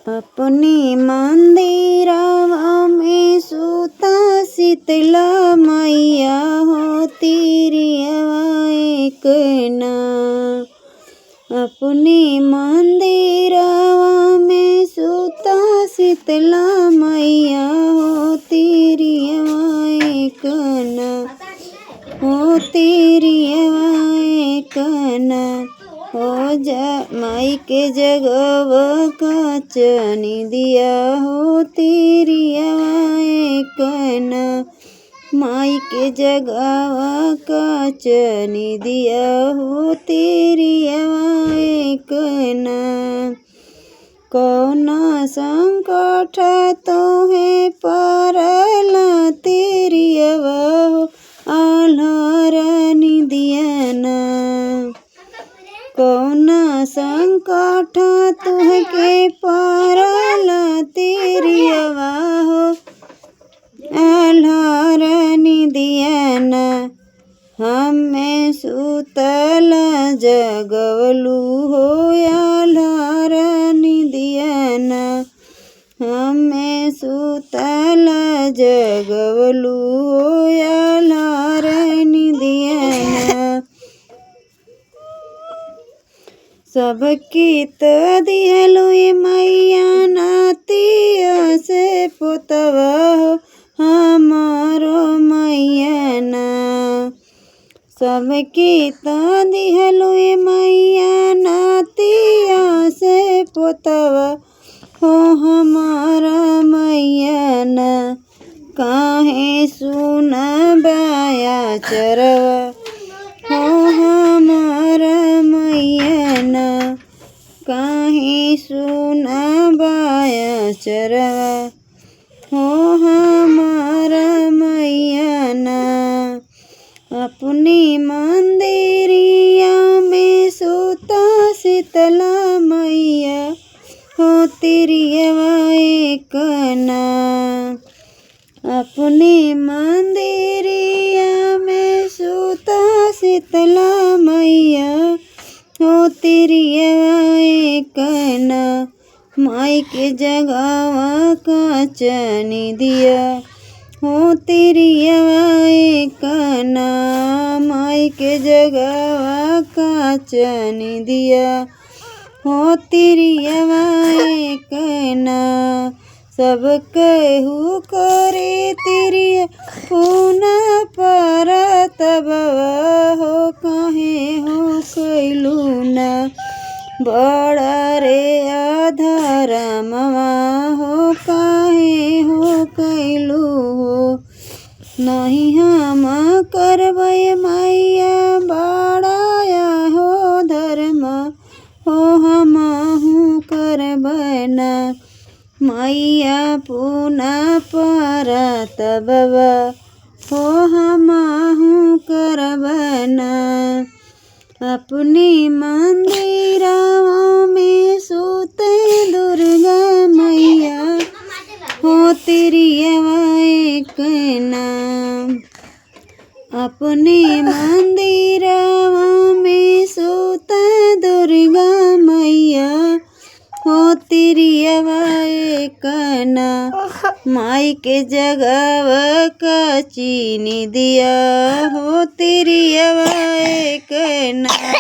अपनी मंदिरवा में सुता शीतला मैया हो तिरियवा एक ना। अपनी मंदिरवा में सुता शीतला मैया हो तिरियवा एक ना। हो तिरियवा एक ना। हो माई के जगव कचनी दिया हो तिरियवा एक ना। माई के जगव कचनी दिया हो तिरियवा एक ना। कौन संकट तोहे परल तिरियवा हो आल्हर निदिया ना। कौन संकट तुहके परल तिरियवा हो आल्हर निदिया ना। हमें सुतल जगवलू हो आल्हर निदिया ना। हमें सुतल जगवलू हो आल्हर निदिया ना। सबकी त दिहलु मैया नातिया से पोतवा हो हमारो मैया ना। सबकी त दिहलु मैया नातिया से पोतवा हो हमारा मैया ना। काहे सुना बाया चरवा हो हमारा मैया ना। काहे सुना बाया चरवा हो हमारा मैया ना। अपनी मंदिरिया में सुता शीतला मैया हो तिरियवा एक ना। अपनी मंदिरिया में सुता शीतला मैया हो तिरियवा एक ना। माई के जगवा कचनी दिया हो तिरियवा एक ना। माई के जगवा कचनी दिया हो तिरियवा एक ना। सब कहू करे तिरिया पुना परत बवा हो काहे हो कैलू ना। बड़ा रे अधर्मवा हो काहे हो कैलू हो। नहीं हम करबै मैया बड़ाया हो धर्म हो हमहू करबै ना। मैया पुना परत बवा हो हमहू करबै ना। अपनी मंदिरवा में सुते दुर्गा मैया हो तिरियवा एक ना। अपने मंदिरवा में सुते दुर्गा मैया हो तिरियवा एक ना। माई के जगव कचनी दिया हो तिरियवा एक ना।